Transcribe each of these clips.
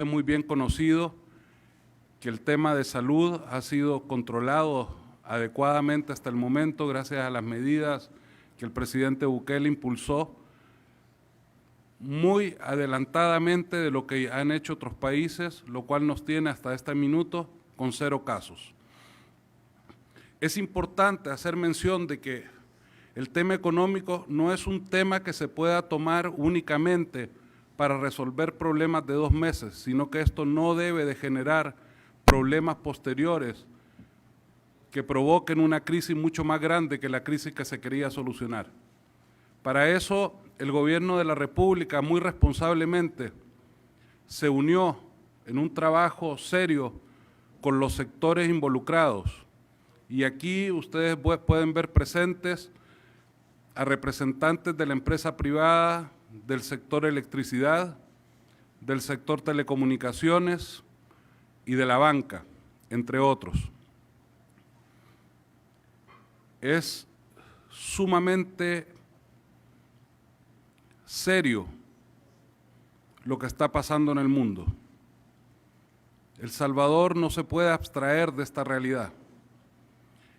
Es muy bien conocido que el tema de salud ha sido controlado adecuadamente hasta el momento gracias a las medidas que el presidente Bukele impulsó muy adelantadamente de lo que han hecho otros países, lo cual nos tiene hasta este minuto con 0 casos. Es importante hacer mención de que el tema económico no es un tema que se pueda tomar únicamente para resolver problemas de 2 meses, sino que esto no debe de generar problemas posteriores que provoquen una crisis mucho más grande que la crisis que se quería solucionar. Para eso, el gobierno de la República muy responsablemente se unió en un trabajo serio con los sectores involucrados. Y aquí ustedes pueden ver presentes a representantes de la empresa privada, del sector electricidad, del sector telecomunicaciones y de la banca, entre otros. Es sumamente serio lo que está pasando en el mundo. El Salvador no se puede abstraer de esta realidad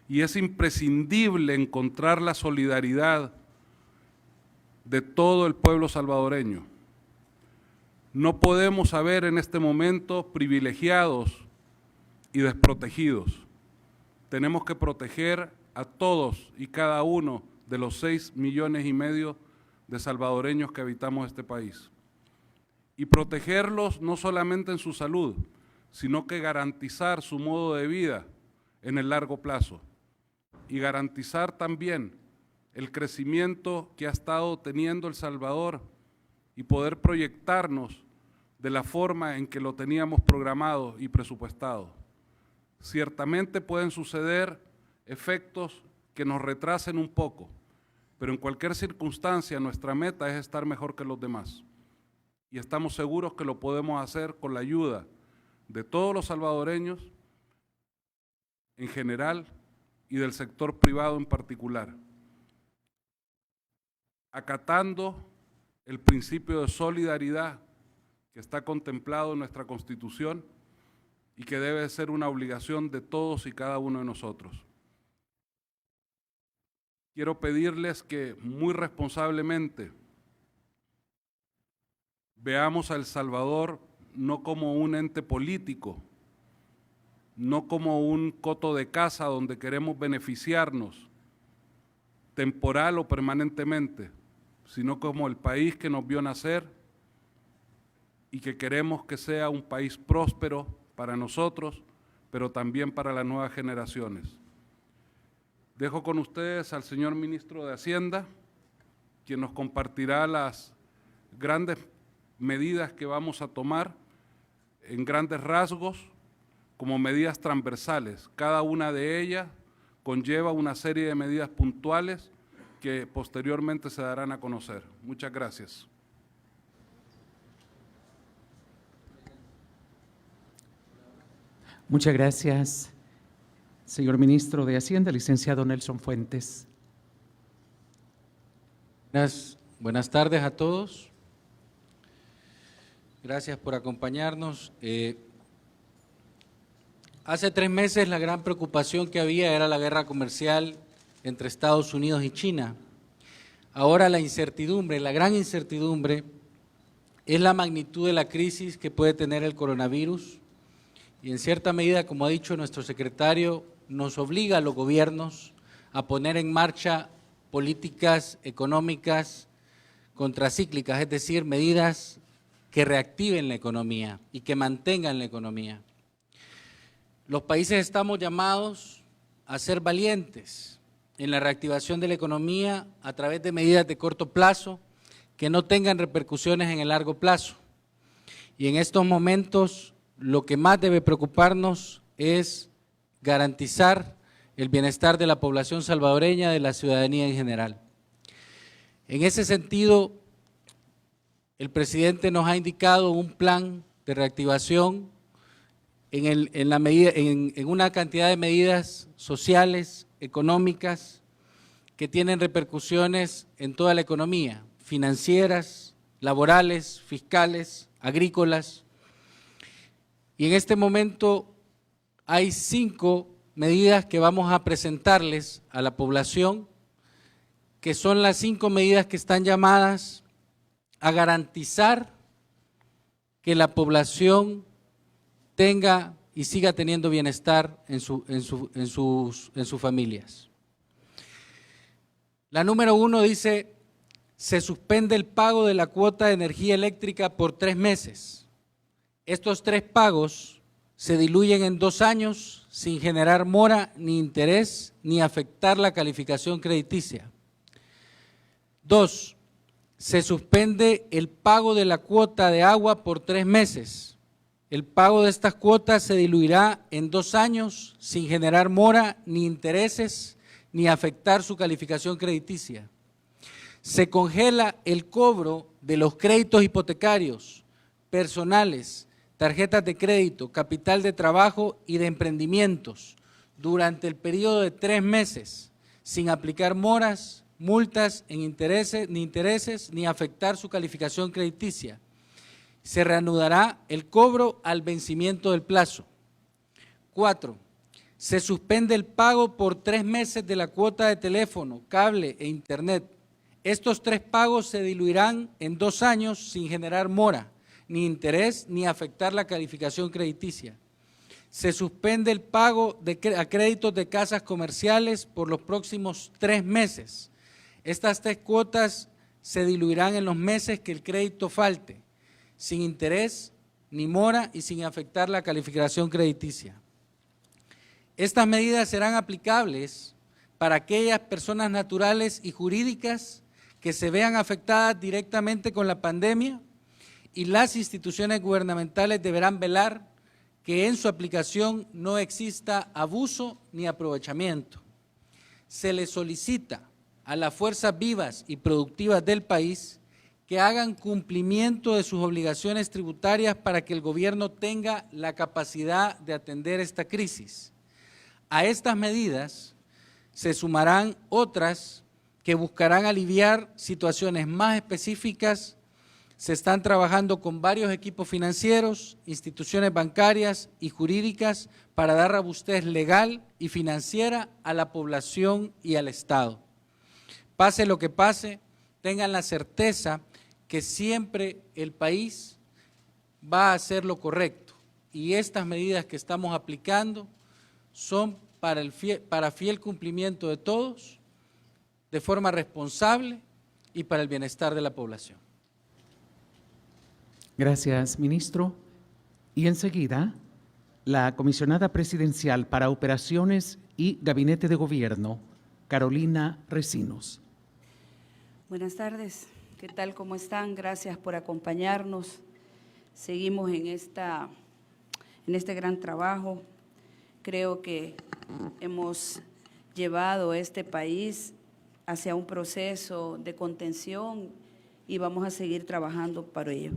y es imprescindible encontrar la solidaridad de todo el pueblo salvadoreño. No podemos haber en este momento privilegiados y desprotegidos. Tenemos que proteger a todos y cada uno de los 6,5 millones de salvadoreños que habitamos este país. Y protegerlos no solamente en su salud, sino que garantizar su modo de vida en el largo plazo y garantizar también el crecimiento que ha estado teniendo El Salvador y poder proyectarnos de la forma en que lo teníamos programado y presupuestado. Ciertamente pueden suceder efectos que nos retrasen un poco, pero en cualquier circunstancia nuestra meta es estar mejor que los demás. Y estamos seguros que lo podemos hacer con la ayuda de todos los salvadoreños en general y del sector privado en particular, acatando el principio de solidaridad que está contemplado en nuestra Constitución y que debe ser una obligación de todos y cada uno de nosotros. Quiero pedirles que muy responsablemente veamos a El Salvador no como un ente político, no como un coto de caza donde queremos beneficiarnos temporal o permanentemente, sino como el país que nos vio nacer y que queremos que sea un país próspero para nosotros, pero también para las nuevas generaciones. Dejo con ustedes al señor Ministro de Hacienda, quien nos compartirá las grandes medidas que vamos a tomar en grandes rasgos como medidas transversales. Cada una de ellas conlleva una serie de medidas puntuales que posteriormente se darán a conocer. Muchas gracias. Muchas gracias, señor Ministro de Hacienda, licenciado Nelson Fuentes. Buenas tardes a todos. Gracias por acompañarnos. Hace 3 meses la gran preocupación que había era la guerra comercial entre Estados Unidos y China. Ahora la incertidumbre, la gran incertidumbre, es la magnitud de la crisis que puede tener el coronavirus y en cierta medida, como ha dicho nuestro secretario, nos obliga a los gobiernos a poner en marcha políticas económicas contracíclicas, es decir, medidas que reactiven la economía y que mantengan la economía. Los países estamos llamados a ser valientes en la reactivación de la economía a través de medidas de corto plazo que no tengan repercusiones en el largo plazo. Y en estos momentos lo que más debe preocuparnos es garantizar el bienestar de la población salvadoreña, de la ciudadanía en general. En ese sentido, el presidente nos ha indicado un plan de reactivación en una cantidad de medidas sociales, económicas, que tienen repercusiones en toda la economía, financieras, laborales, fiscales, agrícolas. Y en este momento hay 5 medidas que vamos a presentarles a la población, que son las 5 medidas que están llamadas a garantizar que la población tenga y siga teniendo bienestar en sus familias. La número 1 dice: se suspende el pago de la cuota de energía eléctrica por 3 meses. Estos 3 pagos se diluyen en 2 años sin generar mora ni interés ni afectar la calificación crediticia. 2. Se suspende el pago de la cuota de agua por 3 meses. El pago de estas cuotas se diluirá en 2 años sin generar mora ni intereses ni afectar su calificación crediticia. Se congela el cobro de los créditos hipotecarios, personales, tarjetas de crédito, capital de trabajo y de emprendimientos durante el periodo de 3 meses, sin aplicar moras, multas ni intereses, ni afectar su calificación crediticia. Se reanudará el cobro al vencimiento del plazo. 4. Se suspende el pago por 3 meses de la cuota de teléfono, cable e internet. Estos 3 pagos se diluirán en 2 años sin generar mora, ni interés, ni afectar la calificación crediticia. Se suspende el pago a créditos de casas comerciales por los próximos 3 meses. Estas 3 cuotas se diluirán en los meses que el crédito falte, sin interés ni mora y sin afectar la calificación crediticia. Estas medidas serán aplicables para aquellas personas naturales y jurídicas que se vean afectadas directamente con la pandemia, y las instituciones gubernamentales deberán velar que en su aplicación no exista abuso ni aprovechamiento. Se les solicita a las fuerzas vivas y productivas del país que hagan cumplimiento de sus obligaciones tributarias para que el gobierno tenga la capacidad de atender esta crisis. A estas medidas se sumarán otras que buscarán aliviar situaciones más específicas. Se están trabajando con varios equipos financieros, instituciones bancarias y jurídicas para dar robustez legal y financiera a la población y al Estado. Pase lo que pase, tengan la certeza que siempre el país va a hacer lo correcto, y estas medidas que estamos aplicando son para fiel cumplimiento de todos, de forma responsable y para el bienestar de la población. Gracias, ministro. Y enseguida, la comisionada presidencial para Operaciones y Gabinete de Gobierno, Carolina Recinos. Buenas tardes, ¿qué tal? ¿Cómo están? Gracias por acompañarnos. Seguimos en este gran trabajo. Creo que hemos llevado este país hacia un proceso de contención y vamos a seguir trabajando para ello.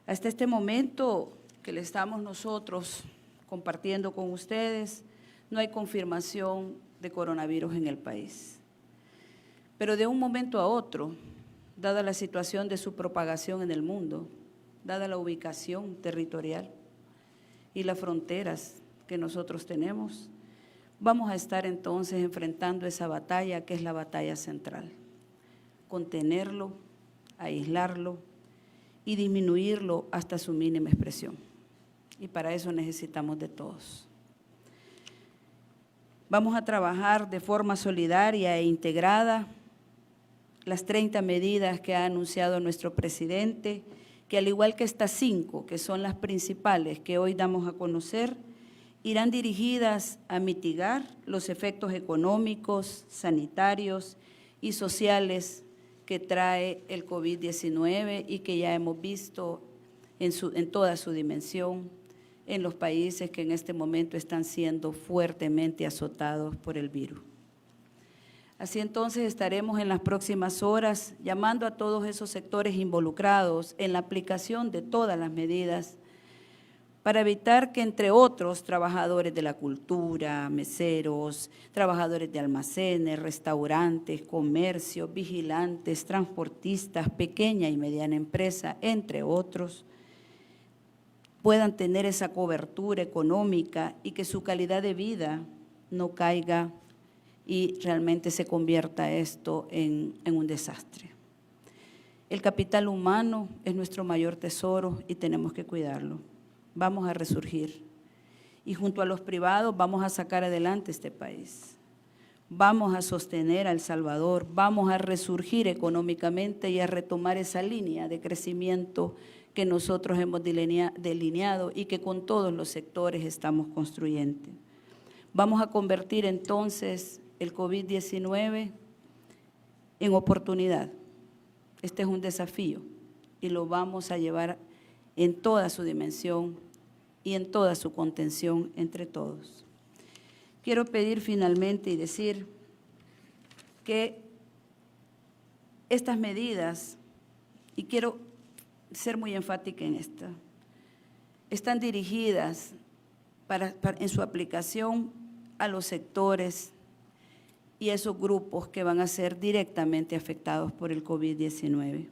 Hasta este momento que le estamos nosotros compartiendo con ustedes, no hay confirmación de coronavirus en el país. Pero de un momento a otro, dada la situación de su propagación en el mundo, dada la ubicación territorial y las fronteras que nosotros tenemos, vamos a estar entonces enfrentando esa batalla que es la batalla central. Contenerlo, aislarlo y disminuirlo hasta su mínima expresión. Y para eso necesitamos de todos. Vamos a trabajar de forma solidaria e integrada las 30 medidas que ha anunciado nuestro presidente, que al igual que estas 5, que son las principales que hoy damos a conocer, irán dirigidas a mitigar los efectos económicos, sanitarios y sociales que trae el COVID-19 y que ya hemos visto en toda su dimensión en los países que en este momento están siendo fuertemente azotados por el virus. Así entonces estaremos en las próximas horas llamando a todos esos sectores involucrados en la aplicación de todas las medidas para evitar que, entre otros, trabajadores de la cultura, meseros, trabajadores de almacenes, restaurantes, comercios, vigilantes, transportistas, pequeña y mediana empresa, entre otros, puedan tener esa cobertura económica y que su calidad de vida no caiga y realmente se convierta esto en un desastre. El capital humano es nuestro mayor tesoro y tenemos que cuidarlo. Vamos a resurgir y junto a los privados vamos a sacar adelante este país. Vamos a sostener a El Salvador, vamos a resurgir económicamente y a retomar esa línea de crecimiento que nosotros hemos delineado y que con todos los sectores estamos construyendo. Vamos a convertir entonces el COVID-19 en oportunidad. Este es un desafío y lo vamos a llevar en toda su dimensión y en toda su contención entre todos. Quiero pedir finalmente y decir que estas medidas, y quiero ser muy enfática en esta, están dirigidas en su aplicación a los sectores y a esos grupos que van a ser directamente afectados por el COVID-19.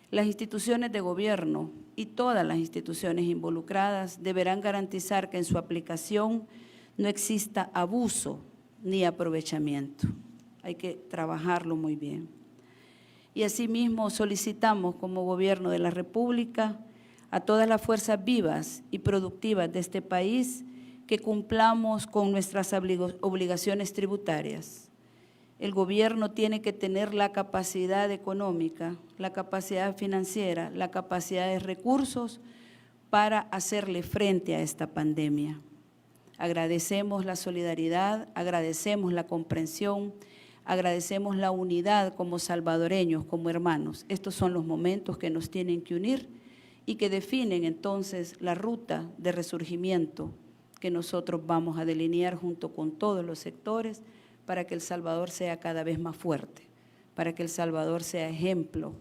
Las instituciones de gobierno y todas las instituciones involucradas deberán garantizar que en su aplicación no exista abuso ni aprovechamiento. Hay que trabajarlo muy bien. Y asimismo solicitamos como Gobierno de la República a todas las fuerzas vivas y productivas de este país que cumplamos con nuestras obligaciones tributarias. El gobierno tiene que tener la capacidad económica, la capacidad financiera, la capacidad de recursos para hacerle frente a esta pandemia. Agradecemos la solidaridad, agradecemos la comprensión, agradecemos la unidad como salvadoreños, como hermanos. Estos son los momentos que nos tienen que unir y que definen entonces la ruta de resurgimiento que nosotros vamos a delinear junto con todos los sectores para que El Salvador sea cada vez más fuerte, para que El Salvador sea ejemplo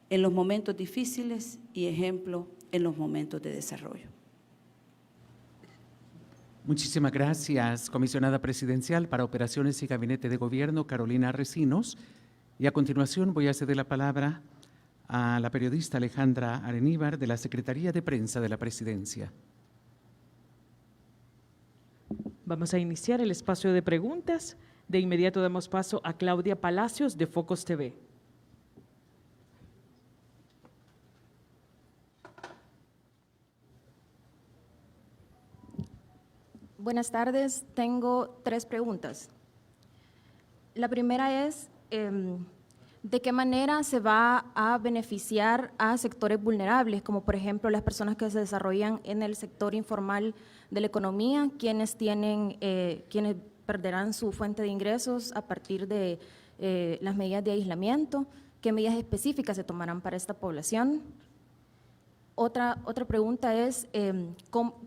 en los momentos difíciles y ejemplo en los momentos de desarrollo. Muchísimas gracias, comisionada presidencial para Operaciones y Gabinete de Gobierno, Carolina Recinos. Y a continuación voy a ceder la palabra a la periodista Alejandra Areníbar de la Secretaría de Prensa de la Presidencia. Vamos a iniciar el espacio de preguntas. De inmediato damos paso a Claudia Palacios de Focus TV. Buenas tardes, tengo 3 preguntas. La primera es, ¿de qué manera se va a beneficiar a sectores vulnerables, como por ejemplo las personas que se desarrollan en el sector informal de la economía, quienes perderán su fuente de ingresos a partir de las medidas de aislamiento? ¿Qué medidas específicas se tomarán para esta población? Otra pregunta es,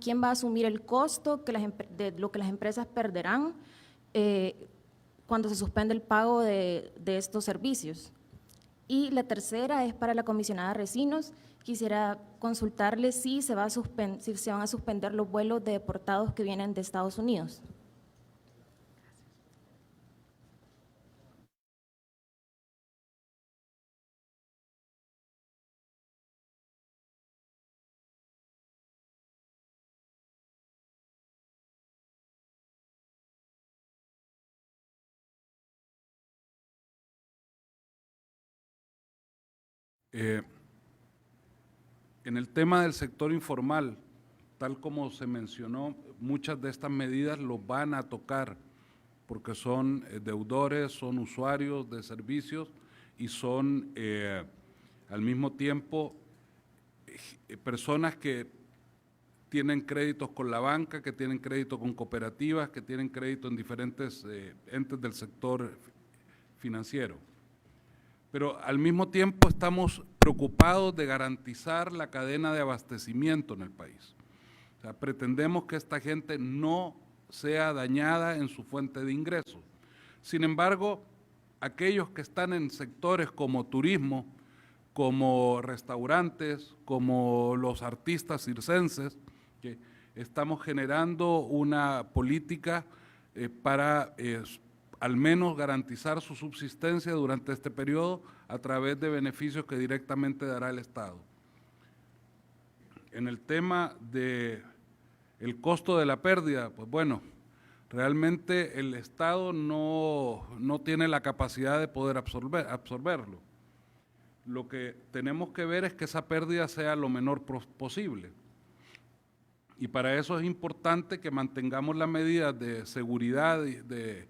¿quién va a asumir el costo de lo que las empresas perderán cuando se suspende el pago de estos servicios? Y la tercera es para la comisionada Recinos. Quisiera consultarle si se van a suspender los vuelos de deportados que vienen de Estados Unidos. En el tema del sector informal, tal como se mencionó, muchas de estas medidas los van a tocar porque son deudores, son usuarios de servicios y son al mismo tiempo personas que tienen créditos con la banca, que tienen crédito con cooperativas, que tienen crédito en diferentes entes del sector financiero. Pero al mismo tiempo estamos preocupados de garantizar la cadena de abastecimiento en el país. O sea, pretendemos que esta gente no sea dañada en su fuente de ingresos. Sin embargo, aquellos que están en sectores como turismo, como restaurantes, como los artistas circenses, que estamos generando una política para al menos garantizar su subsistencia durante este periodo a través de beneficios que directamente dará el Estado. En el tema del costo de la pérdida, pues bueno, realmente el Estado no tiene la capacidad de poder absorberlo. Lo que tenemos que ver es que esa pérdida sea lo menor posible. Y para eso es importante que mantengamos las medidas de seguridad, de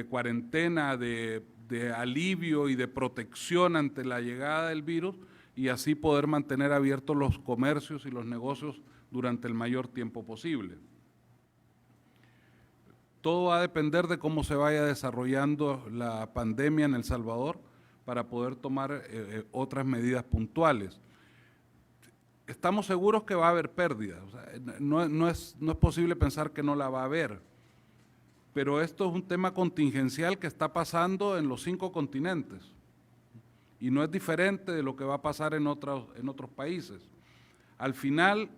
cuarentena, de alivio y de protección ante la llegada del virus, y así poder mantener abiertos los comercios y los negocios durante el mayor tiempo posible. Todo va a depender de cómo se vaya desarrollando la pandemia en El Salvador para poder tomar otras medidas puntuales. Estamos seguros que va a haber pérdidas, o sea, no es posible pensar que no la va a haber, pero esto es un tema contingencial que está pasando en los 5 continentes y no es diferente de lo que va a pasar en otros países. Al final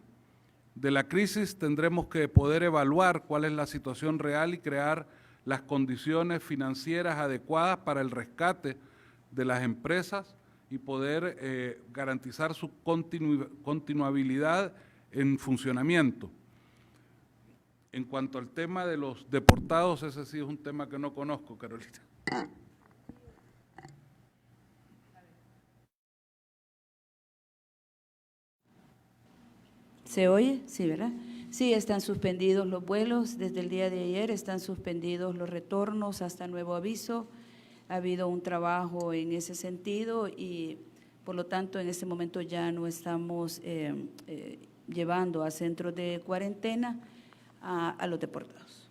de la crisis tendremos que poder evaluar cuál es la situación real y crear las condiciones financieras adecuadas para el rescate de las empresas y poder garantizar su continuabilidad en funcionamiento. En cuanto al tema de los deportados, ese sí es un tema que no conozco, Carolina. ¿Se oye? Sí, ¿verdad? Sí, están suspendidos los vuelos desde el día de ayer, están suspendidos los retornos hasta nuevo aviso. Ha habido un trabajo en ese sentido y por lo tanto en este momento ya no estamos llevando a centros de cuarentena a los deportados.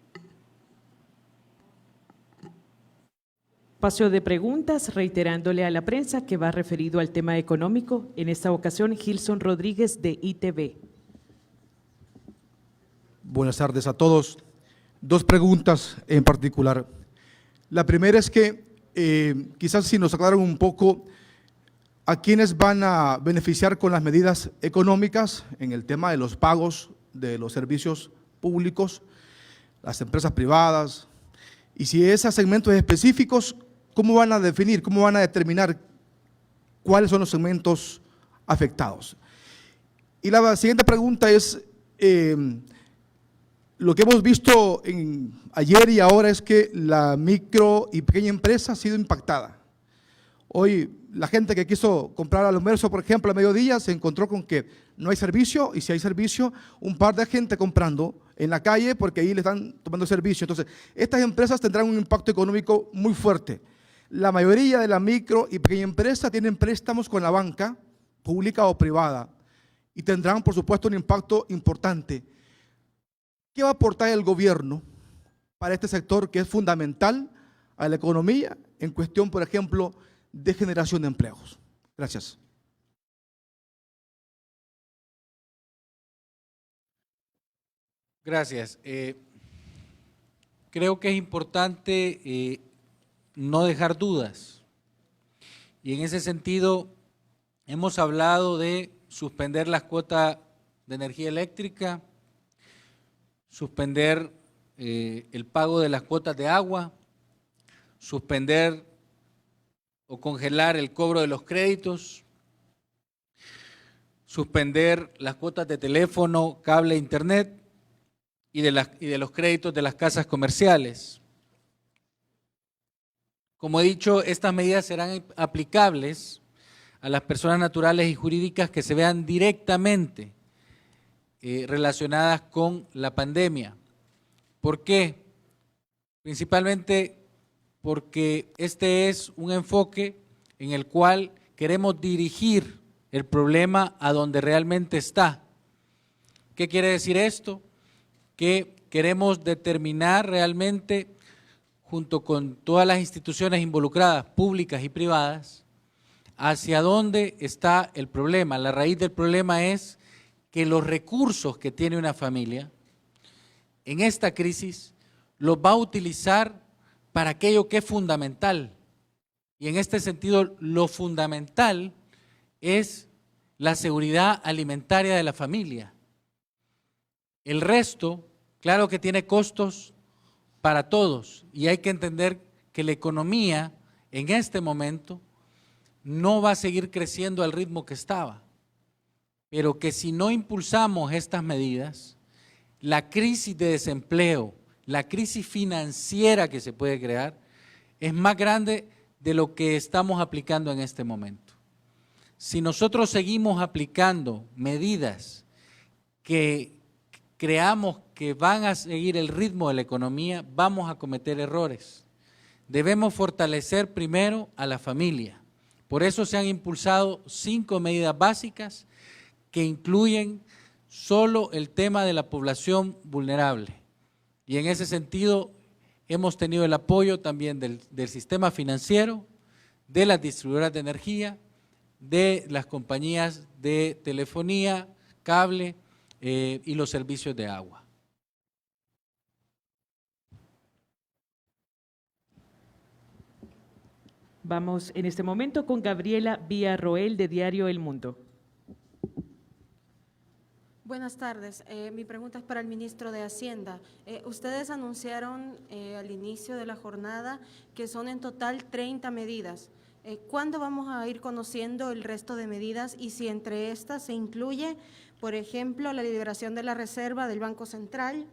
Espacio de preguntas, reiterándole a la prensa que va referido al tema económico. En esta ocasión, Gilson Rodríguez de ITV. Buenas tardes a todos. 2 preguntas en particular. La primera es que quizás si nos aclaran un poco a quiénes van a beneficiar con las medidas económicas en el tema de los pagos de los servicios públicos, las empresas privadas, y si esos segmentos específicos, ¿cómo van a definir, cómo van a determinar cuáles son los segmentos afectados? Y la siguiente pregunta es, lo que hemos visto ayer y ahora es que la micro y pequeña empresa ha sido impactada. Hoy la gente que quiso comprar almuerzo, por ejemplo, a mediodía, se encontró con que no hay servicio, y si hay servicio, un par de gente comprando en la calle porque ahí le están tomando servicio. Entonces, estas empresas tendrán un impacto económico muy fuerte. La mayoría de la micro y pequeña empresa tienen préstamos con la banca, pública o privada, y tendrán, por supuesto, un impacto importante. ¿Qué va a aportar el gobierno para este sector que es fundamental a la economía en cuestión, por ejemplo, de generación de empleos? Gracias. Gracias. Creo que es importante no dejar dudas. Y en ese sentido, hemos hablado de suspender las cuotas de energía eléctrica, suspender el pago de las cuotas de agua, suspender o congelar el cobro de los créditos, suspender las cuotas de teléfono, cable e internet y de los créditos de las casas comerciales. Como he dicho, estas medidas serán aplicables a las personas naturales y jurídicas que se vean directamente relacionadas con la pandemia. ¿Por qué? Principalmente porque este es un enfoque en el cual queremos dirigir el problema a donde realmente está. ¿Qué quiere decir esto? Que queremos determinar realmente, junto con todas las instituciones involucradas, públicas y privadas, hacia dónde está el problema. La raíz del problema es que los recursos que tiene una familia en esta crisis los va a utilizar para aquello que es fundamental. Y en este sentido, lo fundamental es la seguridad alimentaria de la familia. El resto, claro que tiene costos para todos, y hay que entender que la economía en este momento no va a seguir creciendo al ritmo que estaba. pero que si no impulsamos estas medidas, la crisis de desempleo, la crisis financiera que se puede crear, es más grande de lo que estamos aplicando en este momento. Si nosotros seguimos aplicando medidas que creamos que van a seguir el ritmo de la economía, vamos a cometer errores. Debemos fortalecer primero a la familia. Por eso se han impulsado 5 medidas básicas que incluyen solo el tema de la población vulnerable. Y en ese sentido hemos tenido el apoyo también del sistema financiero, de las distribuidoras de energía, de las compañías de telefonía, cable y los servicios de agua. Vamos en este momento con Gabriela Villarroel de Diario El Mundo. Buenas tardes. Mi pregunta es para el ministro de Hacienda. Ustedes anunciaron al inicio de la jornada que son en total 30 medidas. ¿Cuándo vamos a ir conociendo el resto de medidas y si entre estas se incluye, por ejemplo, la liberación de la reserva del Banco Central?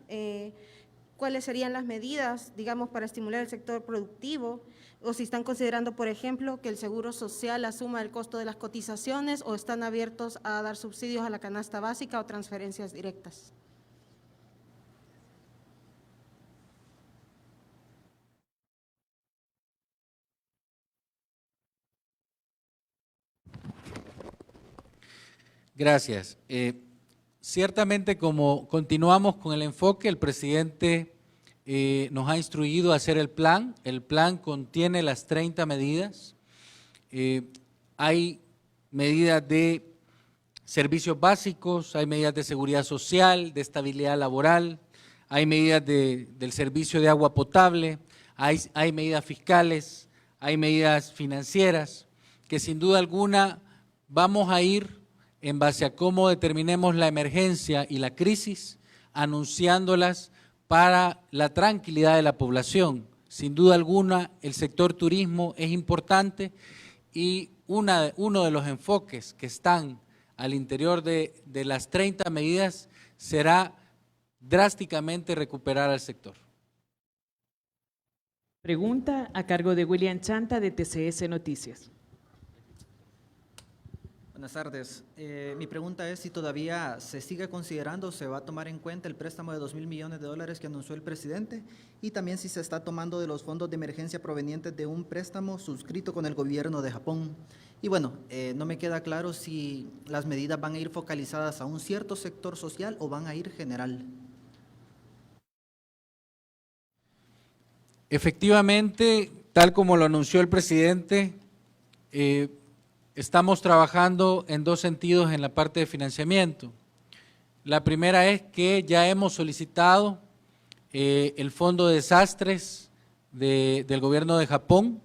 ¿Cuáles serían las medidas, digamos, para estimular el sector productivo? O si están considerando, por ejemplo, que el Seguro Social asuma el costo de las cotizaciones o están abiertos a dar subsidios a la canasta básica o transferencias directas. Gracias. Ciertamente, como continuamos con el enfoque, el presidente nos ha instruido a hacer el plan. El plan contiene las 30 medidas. Hay medidas de servicios básicos, hay medidas de seguridad social, de estabilidad laboral, hay medidas del servicio de agua potable, hay medidas fiscales, hay medidas financieras, que sin duda alguna vamos a ir en base a cómo determinemos la emergencia y la crisis, anunciándolas para la tranquilidad de la población. Sin duda alguna, el sector turismo es importante y uno de los enfoques que están al interior de las 30 medidas será drásticamente recuperar al sector. Pregunta a cargo de William Chanta de TCS Noticias. Buenas tardes. Mi pregunta es si todavía se sigue considerando o se va a tomar en cuenta el préstamo de $2.000 millones que anunció el presidente y también si se está tomando de los fondos de emergencia provenientes de un préstamo suscrito con el gobierno de Japón. Y bueno, no me queda claro si las medidas van a ir focalizadas a un cierto sector social o van a ir general. Efectivamente, tal como lo anunció el presidente, estamos trabajando en 2 sentidos en la parte de financiamiento. La primera es que ya hemos solicitado el Fondo de Desastres del gobierno de Japón,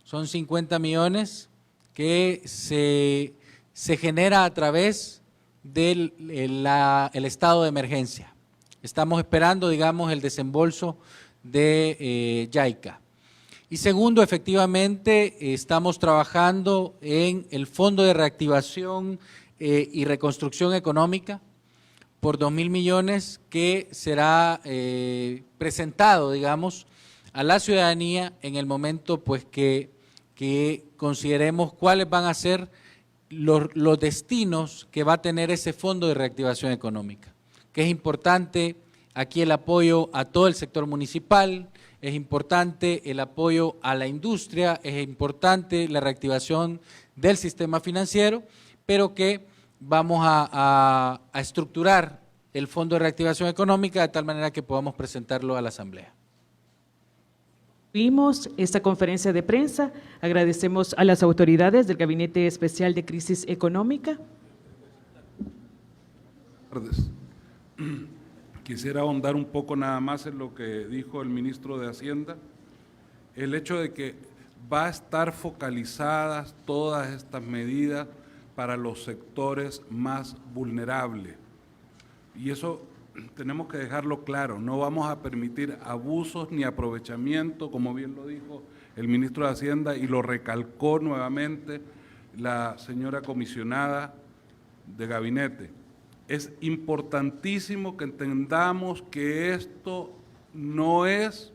son 50 millones que se genera a través del el estado de emergencia. Estamos esperando, digamos, el desembolso de JICA. Y segundo, efectivamente, estamos trabajando en el Fondo de Reactivación y Reconstrucción Económica por 2.000 millones que será presentado, digamos, a la ciudadanía en el momento pues que consideremos cuáles van a ser los destinos que va a tener ese Fondo de Reactivación Económica, que es importante aquí el apoyo a todo el sector municipal, es importante el apoyo a la industria, es importante la reactivación del sistema financiero, pero que vamos a estructurar el Fondo de Reactivación Económica de tal manera que podamos presentarlo a la Asamblea. Vimos esta conferencia de prensa. Agradecemos a las autoridades del Gabinete Especial de Crisis Económica. Buenas tardes. Quisiera ahondar un poco nada más en lo que dijo el ministro de Hacienda. El hecho de que va a estar focalizadas todas estas medidas para los sectores más vulnerables. Y eso tenemos que dejarlo claro, no vamos a permitir abusos ni aprovechamiento, como bien lo dijo el ministro de Hacienda y lo recalcó nuevamente la señora comisionada de gabinete. Es importantísimo que entendamos que esto no es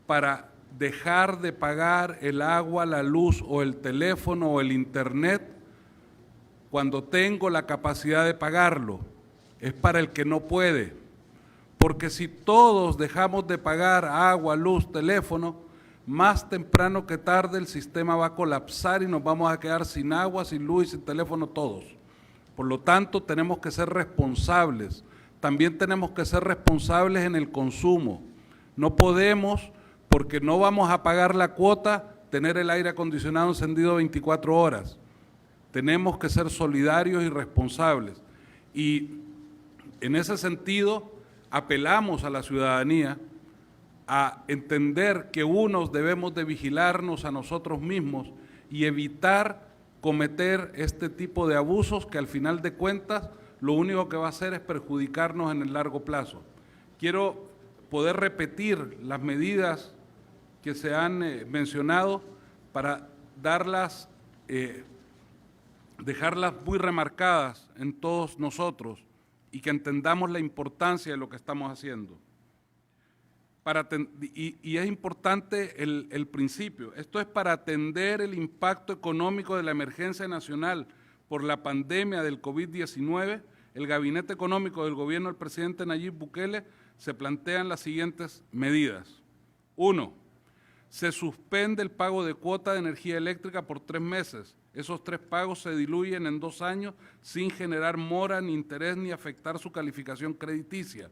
para dejar de pagar el agua, la luz o el teléfono o el internet cuando tengo la capacidad de pagarlo. Es para el que no puede. Porque si todos dejamos de pagar agua, luz, teléfono, más temprano que tarde el sistema va a colapsar y nos vamos a quedar sin agua, sin luz y sin teléfono todos. Por lo tanto, tenemos que ser responsables. También tenemos que ser responsables en el consumo. No podemos, porque no vamos a pagar la cuota, tener el aire acondicionado encendido 24 horas. Tenemos que ser solidarios y responsables. Y en ese sentido, apelamos a la ciudadanía a entender que unos debemos de vigilarnos a nosotros mismos y evitar cometer este tipo de abusos que al final de cuentas lo único que va a hacer es perjudicarnos en el largo plazo. Quiero poder repetir las medidas que se han mencionado para dejarlas muy remarcadas en todos nosotros y que entendamos la importancia de lo que estamos haciendo. Y es importante el principio. Esto es para atender el impacto económico de la emergencia nacional por la pandemia del COVID-19. El Gabinete Económico del Gobierno del presidente Nayib Bukele se plantean las siguientes medidas. 1. Se suspende el pago de cuota de energía eléctrica por 3 meses. Esos 3 pagos se diluyen en 2 años sin generar mora, ni interés, ni afectar su calificación crediticia.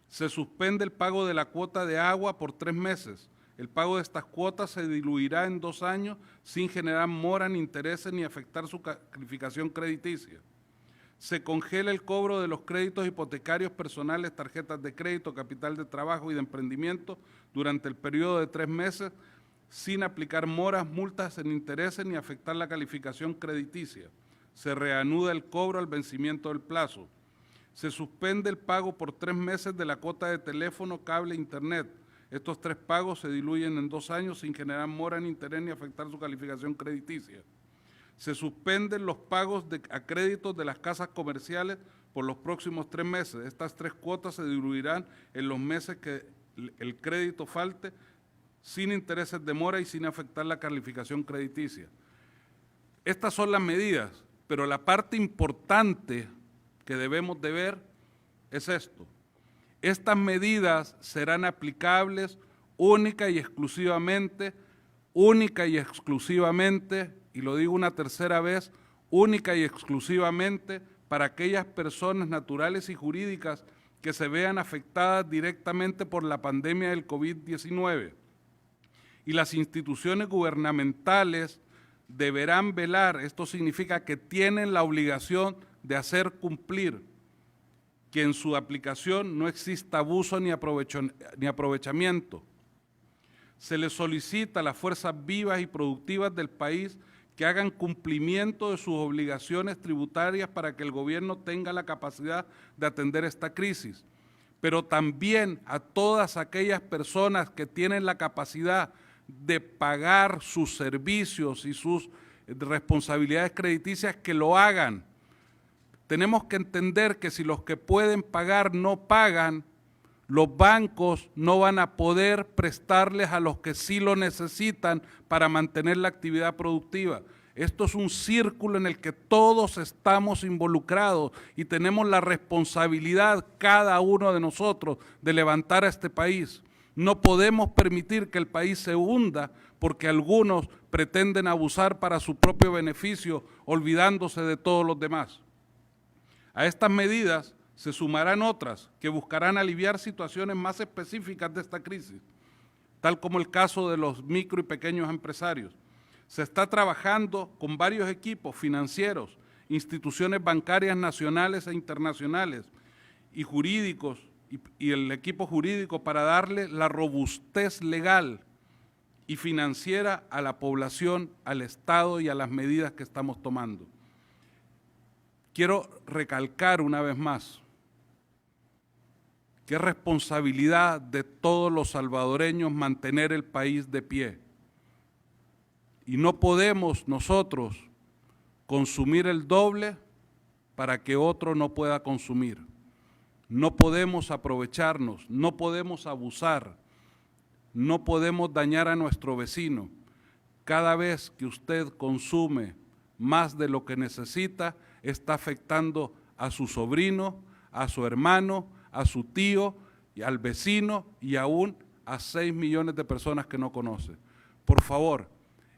Se suspende el pago de la cuota de agua por 3 meses. El pago de estas cuotas se diluirá en 2 años sin generar mora, ni intereses, ni afectar su calificación crediticia. Se congela el cobro de los créditos hipotecarios personales, tarjetas de crédito, capital de trabajo y de emprendimiento durante el periodo de 3 meses sin aplicar moras, multas en intereses, ni afectar la calificación crediticia. Se reanuda el cobro al vencimiento del plazo. Se suspende el pago por 3 meses de la cuota de teléfono, cable e internet. Estos 3 pagos se diluyen en 2 años sin generar mora ni interés ni afectar su calificación crediticia. Se suspenden los pagos a créditos de las casas comerciales por los próximos 3 meses. Estas 3 cuotas se diluirán en los meses que el crédito falte sin intereses de mora y sin afectar la calificación crediticia. Estas son las medidas, pero la parte importante que debemos de ver es esto. Estas medidas serán aplicables única y exclusivamente, y lo digo una tercera vez, única y exclusivamente para aquellas personas naturales y jurídicas que se vean afectadas directamente por la pandemia del COVID-19. Y las instituciones gubernamentales deberán velar, esto significa que tienen la obligación de hacer cumplir que en su aplicación no exista abuso ni aprovechamiento. Se les solicita a las fuerzas vivas y productivas del país que hagan cumplimiento de sus obligaciones tributarias para que el gobierno tenga la capacidad de atender esta crisis, pero también a todas aquellas personas que tienen la capacidad de pagar sus servicios y sus responsabilidades crediticias, que lo hagan. Tenemos que entender que si los que pueden pagar no pagan, los bancos no van a poder prestarles a los que sí lo necesitan para mantener la actividad productiva. Esto es un círculo en el que todos estamos involucrados y tenemos la responsabilidad, cada uno de nosotros, de levantar a este país. No podemos permitir que el país se hunda porque algunos pretenden abusar para su propio beneficio, olvidándose de todos los demás. A estas medidas se sumarán otras que buscarán aliviar situaciones más específicas de esta crisis, tal como el caso de los micro y pequeños empresarios. Se está trabajando con varios equipos financieros, instituciones bancarias nacionales e internacionales y jurídicos y el equipo jurídico para darle la robustez legal y financiera a la población, al Estado y a las medidas que estamos tomando. Quiero recalcar una vez más que es responsabilidad de todos los salvadoreños mantener el país de pie. Y no podemos nosotros consumir el doble para que otro no pueda consumir. No podemos aprovecharnos, no podemos abusar, no podemos dañar a nuestro vecino. Cada vez que usted consume más de lo que necesita, está afectando a su sobrino, a su hermano, a su tío, y al vecino y aún a 6 millones de personas que no conoce. Por favor,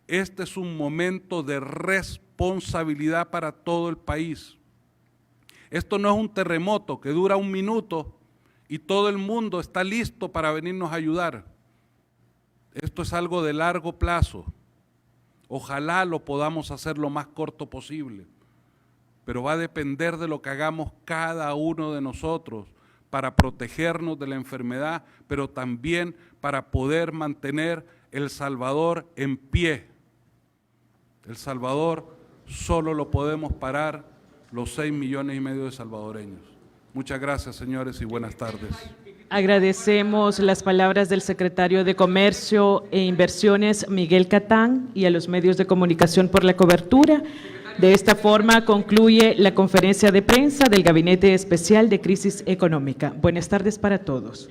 este es un momento de responsabilidad para todo el país. Esto no es un terremoto que dura 1 minuto y todo el mundo está listo para venirnos a ayudar. Esto es algo de largo plazo. Ojalá lo podamos hacer lo más corto posible, pero va a depender de lo que hagamos cada uno de nosotros para protegernos de la enfermedad, pero también para poder mantener El Salvador en pie. El Salvador solo lo podemos parar los 6,5 millones de salvadoreños. Muchas gracias, señores, y buenas tardes. Agradecemos las palabras del secretario de Comercio e Inversiones, Miguel Catán, y a los medios de comunicación por la cobertura. De esta forma concluye la conferencia de prensa del Gabinete Especial de Crisis Económica. Buenas tardes para todos.